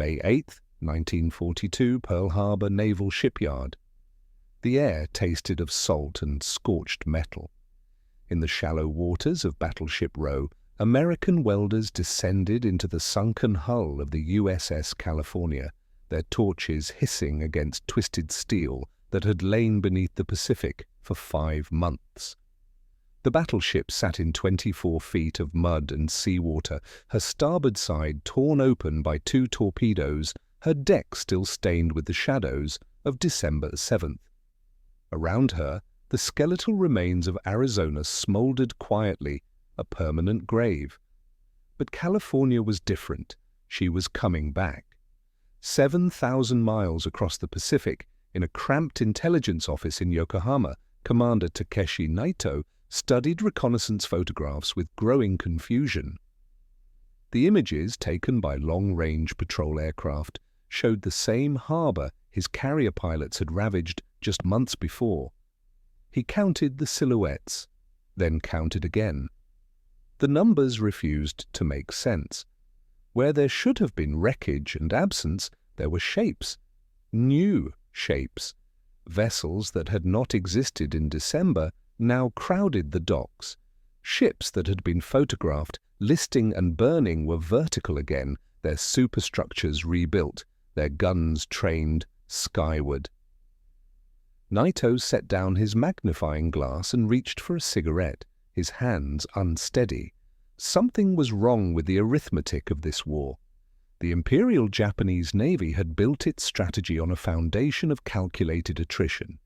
May 8, 1942, Pearl Harbor Naval Shipyard. The air tasted of salt and scorched metal. In the shallow waters of Battleship Row, American welders descended into the sunken hull of the USS California, their torches hissing against twisted steel that had lain beneath the Pacific for 5 months. The battleship sat in 24 feet of mud and seawater, her starboard side torn open by 2 torpedoes, her deck still stained with the shadows of December 7th. Around her, the skeletal remains of Arizona smoldered quietly, a permanent grave. But California was different. She was coming back. 7,000 miles across the Pacific, in a cramped intelligence office in Yokohama, Commander Takeshi Naito studied reconnaissance photographs with growing confusion. The images taken by long-range patrol aircraft showed the same harbor his carrier pilots had ravaged just months before. He counted the silhouettes, then counted again. The numbers refused to make sense. Where there should have been wreckage and absence, there were shapes. New shapes. Vessels that had not existed in December now crowded the docks. Ships that had been photographed, listing and burning were vertical again, their superstructures rebuilt, their guns trained skyward. Naito set down his magnifying glass and reached for a cigarette, his hands unsteady. Something was wrong with the arithmetic of this war. The Imperial Japanese Navy had built its strategy on a foundation of calculated attrition.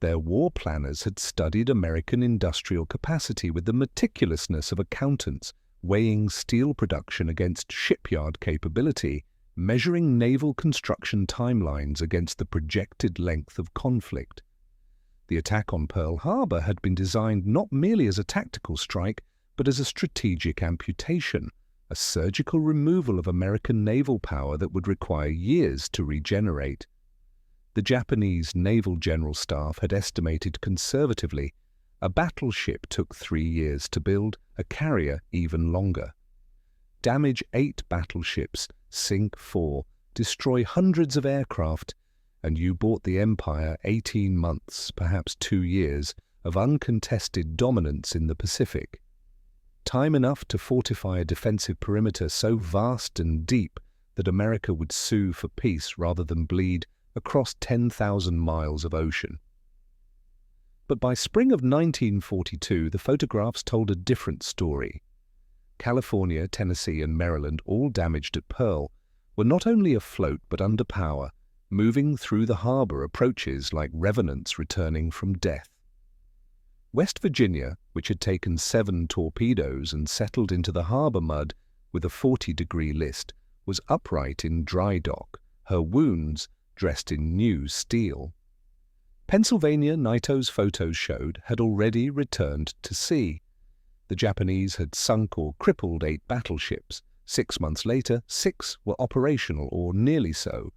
Their war planners had studied American industrial capacity with the meticulousness of accountants, weighing steel production against shipyard capability, measuring naval construction timelines against the projected length of conflict. The attack on Pearl Harbor had been designed not merely as a tactical strike, but as a strategic amputation, a surgical removal of American naval power that would require years to regenerate. The Japanese Naval General Staff had estimated conservatively a battleship took 3 years to build, a carrier even longer. Damage 8 battleships, sink 4, destroy hundreds of aircraft, and you bought the Empire 18 months, perhaps 2 years, of uncontested dominance in the Pacific. Time enough to fortify a defensive perimeter so vast and deep that America would sue for peace rather than bleed across 10,000 miles of ocean. But by spring of 1942, the photographs told a different story. California, Tennessee, and Maryland, all damaged at Pearl, were not only afloat but under power, moving through the harbor approaches like revenants returning from death. West Virginia, which had taken 7 torpedoes and settled into the harbor mud with a 40-degree list, was upright in dry dock, her wounds dressed in new steel. Pennsylvania, Naito's photos showed, had already returned to sea. The Japanese had sunk or crippled 8 battleships. 6 months later, 6 were operational or nearly so.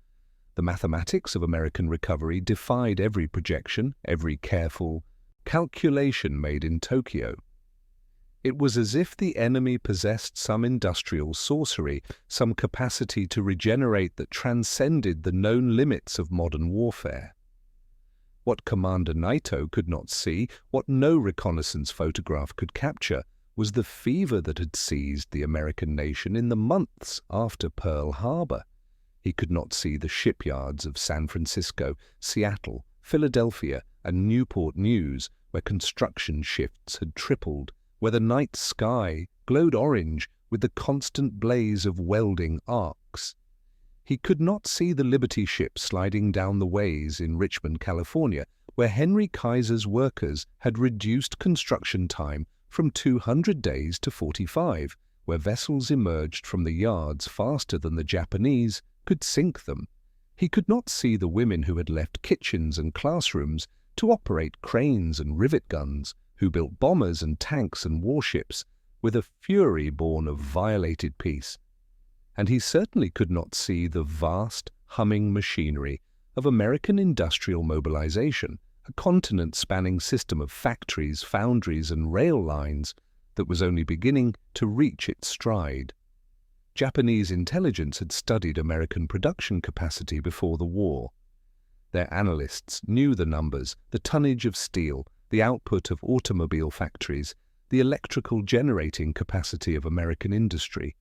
The mathematics of American recovery defied every projection, every careful calculation made in Tokyo. It was as if the enemy possessed some industrial sorcery, some capacity to regenerate that transcended the known limits of modern warfare. What Commander Naito could not see, what no reconnaissance photograph could capture, was the fever that had seized the American nation in the months after Pearl Harbor. He could not see the shipyards of San Francisco, Seattle, Philadelphia, and Newport News, where construction shifts had tripled, where the night sky glowed orange with the constant blaze of welding arcs. He could not see the Liberty ship sliding down the ways in Richmond, California, where Henry Kaiser's workers had reduced construction time from 200 days to 45, where vessels emerged from the yards faster than the Japanese could sink them. He could not see the women who had left kitchens and classrooms to operate cranes and rivet guns, who built bombers and tanks and warships with a fury born of violated peace. And he certainly could not see the vast, humming machinery of American industrial mobilization, a continent-spanning system of factories, foundries, and rail lines that was only beginning to reach its stride. Japanese intelligence had studied American production capacity before the war. Their analysts knew the numbers, the tonnage of steel, the output of automobile factories, the electrical generating capacity of American industry.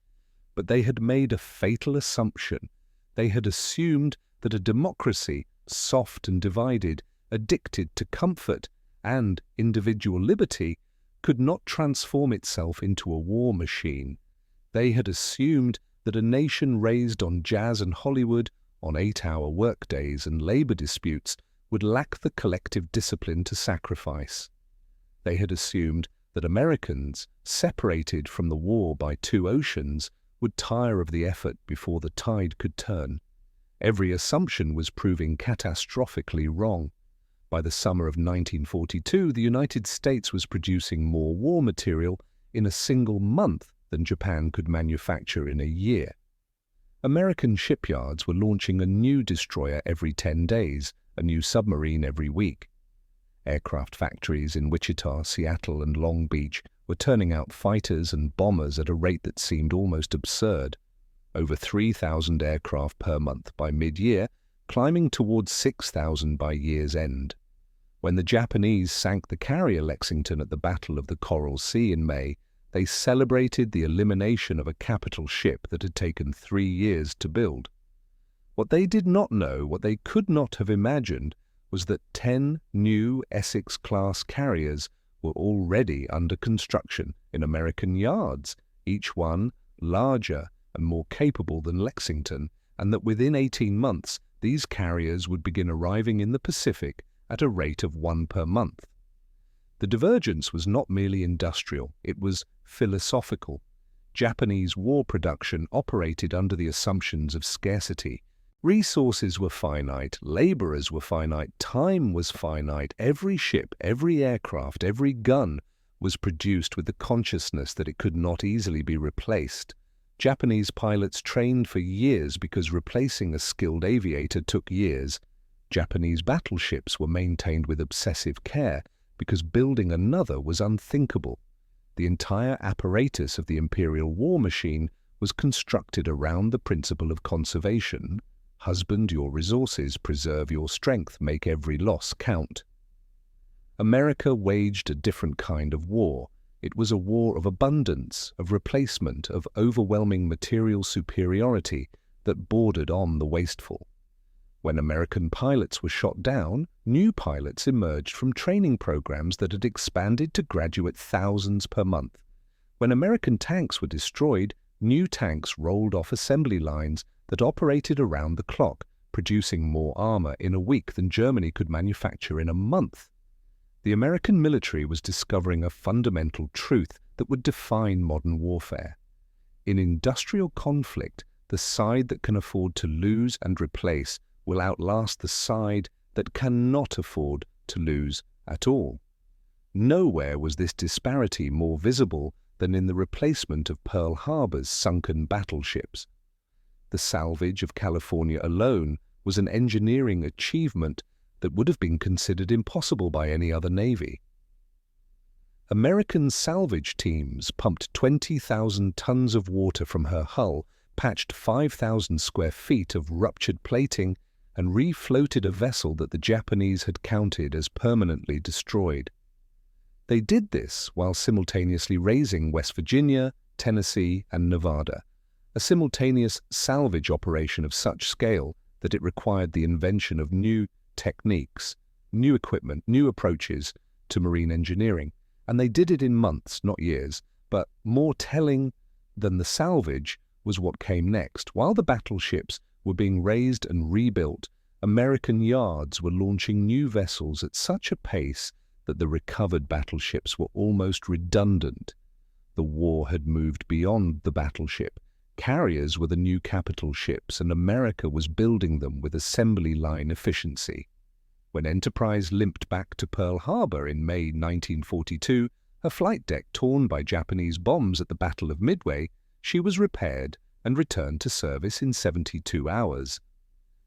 But they had made a fatal assumption. They had assumed that a democracy, soft and divided, addicted to comfort and individual liberty, could not transform itself into a war machine. They had assumed that a nation raised on jazz and Hollywood, on 8-hour workdays and labor disputes, would lack the collective discipline to sacrifice. They had assumed that Americans, separated from the war by 2 oceans, would tire of the effort before the tide could turn. Every assumption was proving catastrophically wrong. By the summer of 1942, the United States was producing more war material in a single month than Japan could manufacture in a year. American shipyards were launching a new destroyer every 10 days, a new submarine every week. Aircraft factories in Wichita, Seattle, and Long Beach were turning out fighters and bombers at a rate that seemed almost absurd. Over 3,000 aircraft per month by mid-year, climbing towards 6,000 by year's end. When the Japanese sank the carrier Lexington at the Battle of the Coral Sea in May, they celebrated the elimination of a capital ship that had taken 3 years to build. What they did not know, what they could not have imagined, was that 10 new Essex-class carriers were already under construction in American yards, each one larger and more capable than Lexington, and that within 18 months these carriers would begin arriving in the Pacific at a rate of 1 per month. The divergence was not merely industrial, it was philosophical. Japanese war production operated under the assumptions of scarcity. Resources were finite, laborers were finite, time was finite. Every ship, every aircraft, every gun was produced with the consciousness that it could not easily be replaced. Japanese pilots trained for years because replacing a skilled aviator took years. Japanese battleships were maintained with obsessive care because building another was unthinkable. The entire apparatus of the imperial war machine was constructed around the principle of conservation. Husband your resources, preserve your strength, make every loss count. America waged a different kind of war. It was a war of abundance, of replacement, of overwhelming material superiority that bordered on the wasteful. When American pilots were shot down, new pilots emerged from training programs that had expanded to graduate thousands per month. When American tanks were destroyed, new tanks rolled off assembly lines that operated around the clock, producing more armor in a week than Germany could manufacture in a month. The American military was discovering a fundamental truth that would define modern warfare. In industrial conflict, the side that can afford to lose and replace will outlast the side that cannot afford to lose at all. Nowhere was this disparity more visible than in the replacement of Pearl Harbor's sunken battleships. The salvage of California alone was an engineering achievement that would have been considered impossible by any other navy. American salvage teams pumped 20,000 tons of water from her hull, patched 5,000 square feet of ruptured plating, and refloated a vessel that the Japanese had counted as permanently destroyed. They did this while simultaneously raising West Virginia, Tennessee, and Nevada, a simultaneous salvage operation of such scale that it required the invention of new techniques, new equipment, new approaches to marine engineering. And they did it in months, not years. But more telling than the salvage was what came next. While the battleships were being raised and rebuilt, American yards were launching new vessels at such a pace that the recovered battleships were almost redundant. The war had moved beyond the battleship. Carriers were the new capital ships, and America was building them with assembly line efficiency. When Enterprise limped back to Pearl Harbor in May 1942, her flight deck torn by Japanese bombs at the Battle of Midway, she was repaired and returned to service in 72 hours.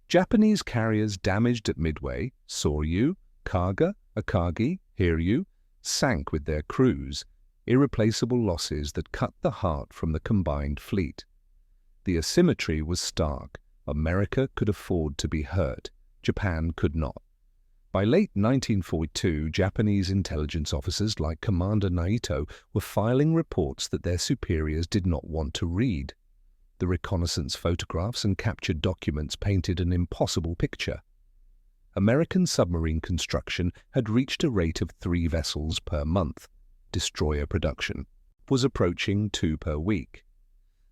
Japanese carriers damaged at Midway, Soryu, Kaga, Akagi, Hiryu, sank with their crews, irreplaceable losses that cut the heart from the combined fleet. The asymmetry was stark. America could afford to be hurt. Japan could not. By late 1942, Japanese intelligence officers like Commander Naito were filing reports that their superiors did not want to read. The reconnaissance photographs and captured documents painted an impossible picture. American submarine construction had reached a rate of 3 vessels per month. Destroyer production was approaching 2 per week.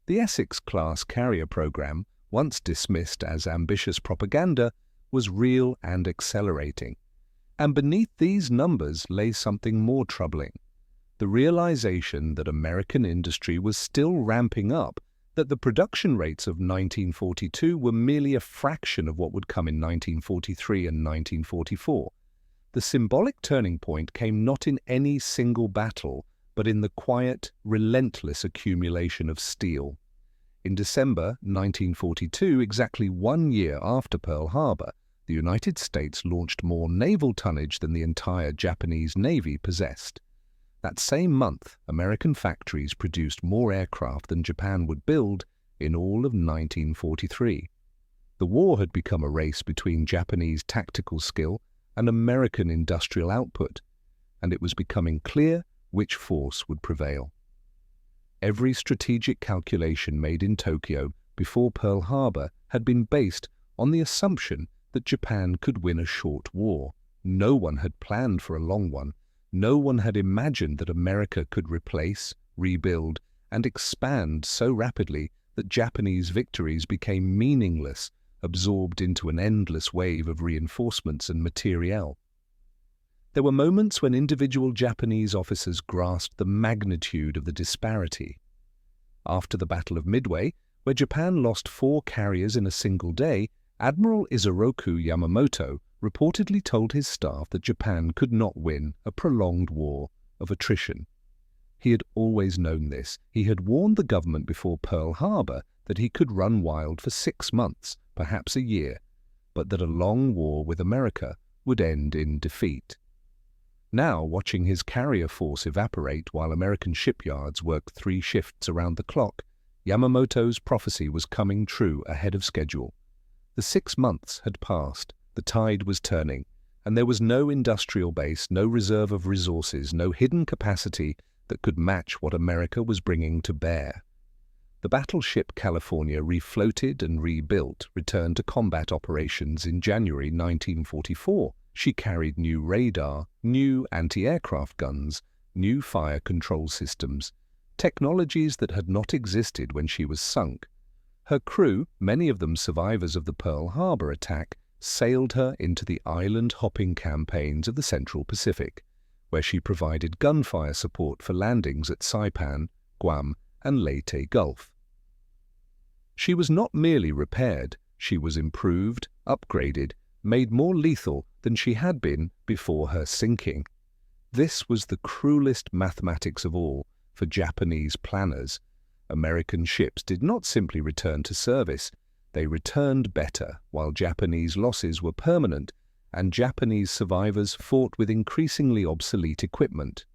The Essex-class carrier program, once dismissed as ambitious propaganda, was real and accelerating. And beneath these numbers lay something more troubling: the realization that American industry was still ramping up, that the production rates of 1942 were merely a fraction of what would come in 1943 and 1944. The symbolic turning point came not in any single battle, but in the quiet, relentless accumulation of steel. In December 1942, exactly 1 year after Pearl Harbor, the United States launched more naval tonnage than the entire Japanese Navy possessed. That same month, American factories produced more aircraft than Japan would build in all of 1943. The war had become a race between Japanese tactical skill and American industrial output, and it was becoming clear which force would prevail. Every strategic calculation made in Tokyo before Pearl Harbor had been based on the assumption that Japan could win a short war. No one had planned for a long one. No one had imagined that America could replace, rebuild, and expand so rapidly that Japanese victories became meaningless, absorbed into an endless wave of reinforcements and materiel. There were moments when individual Japanese officers grasped the magnitude of the disparity. After the Battle of Midway, where Japan lost 4 carriers in a single day, Admiral Isoroku Yamamoto reportedly told his staff that Japan could not win a prolonged war of attrition. He had always known this. He had warned the government before Pearl Harbor that he could run wild for 6 months, perhaps a year, but that a long war with America would end in defeat. Now, watching his carrier force evaporate while American shipyards worked 3 shifts around the clock, Yamamoto's prophecy was coming true ahead of schedule. The 6 months had passed, the tide was turning, and there was no industrial base, no reserve of resources, no hidden capacity that could match what America was bringing to bear. The battleship California, refloated and rebuilt, returned to combat operations in January 1944. She carried new radar, new anti-aircraft guns, new fire control systems, technologies that had not existed when she was sunk. Her crew, many of them survivors of the Pearl Harbor attack, sailed her into the island-hopping campaigns of the Central Pacific, where she provided gunfire support for landings at Saipan, Guam, and Leyte Gulf. She was not merely repaired, she was improved, upgraded, made more lethal than she had been before her sinking. This was the cruelest mathematics of all for Japanese planners. American ships did not simply return to service, they returned better, while Japanese losses were permanent and Japanese survivors fought with increasingly obsolete equipment.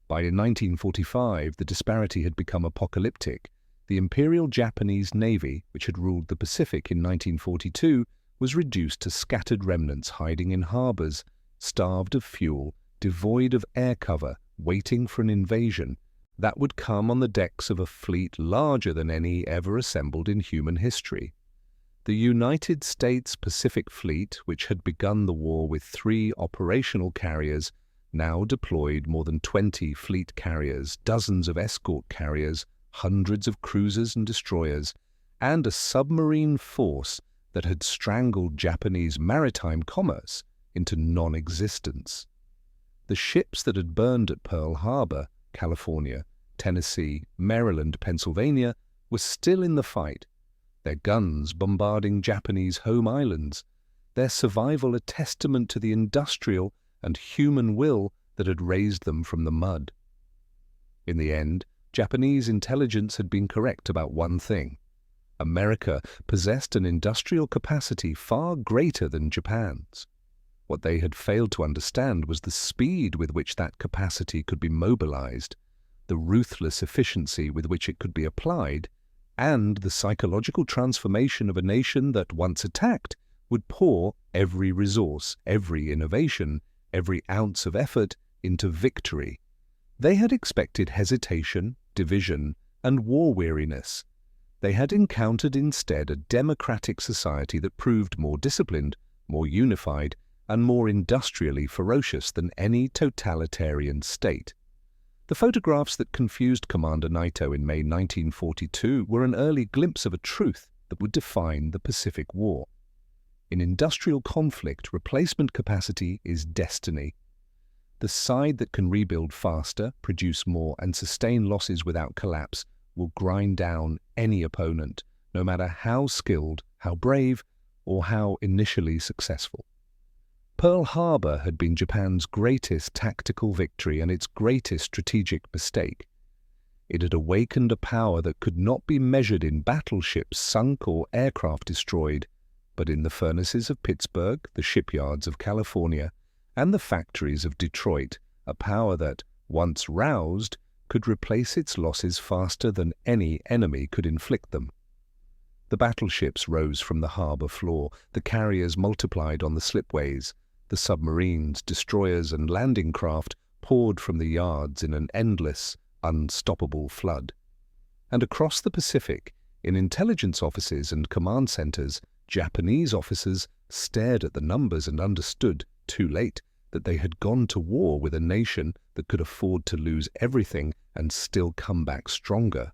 By 1945, the disparity had become apocalyptic. The Imperial Japanese Navy, which had ruled the Pacific in 1942, was reduced to scattered remnants hiding in harbors, starved of fuel, devoid of air cover, waiting for an invasion that would come on the decks of a fleet larger than any ever assembled in human history. The United States Pacific Fleet, which had begun the war with 3 operational carriers, now deployed more than 20 fleet carriers, dozens of escort carriers, hundreds of cruisers and destroyers, and a submarine force that had strangled Japanese maritime commerce into non-existence. The ships that had burned at Pearl Harbor, California, Tennessee, Maryland, Pennsylvania, were still in the fight, their guns bombarding Japanese home islands, their survival a testament to the industrial and human will that had raised them from the mud. In the end, Japanese intelligence had been correct about one thing. America possessed an industrial capacity far greater than Japan's. What they had failed to understand was the speed with which that capacity could be mobilized, the ruthless efficiency with which it could be applied, and the psychological transformation of a nation that, once attacked, would pour every resource, every innovation, every ounce of effort into victory. They had expected hesitation, division, and war-weariness. They had encountered instead a democratic society that proved more disciplined, more unified, and more industrially ferocious than any totalitarian state. The photographs that confused Commander Naito in May 1942 were an early glimpse of a truth that would define the Pacific War. In industrial conflict, replacement capacity is destiny. The side that can rebuild faster, produce more, and sustain losses without collapse will grind down any opponent, no matter how skilled, how brave, or how initially successful. Pearl Harbor had been Japan's greatest tactical victory and its greatest strategic mistake. It had awakened a power that could not be measured in battleships sunk or aircraft destroyed, but in the furnaces of Pittsburgh, the shipyards of California, and the factories of Detroit, a power that, once roused, could replace its losses faster than any enemy could inflict them. The battleships rose from the harbor floor, the carriers multiplied on the slipways, the submarines, destroyers, and landing craft poured from the yards in an endless, unstoppable flood. And across the Pacific, in intelligence offices and command centers, Japanese officers stared at the numbers and understood, too late, that they had gone to war with a nation that could afford to lose everything and still come back stronger.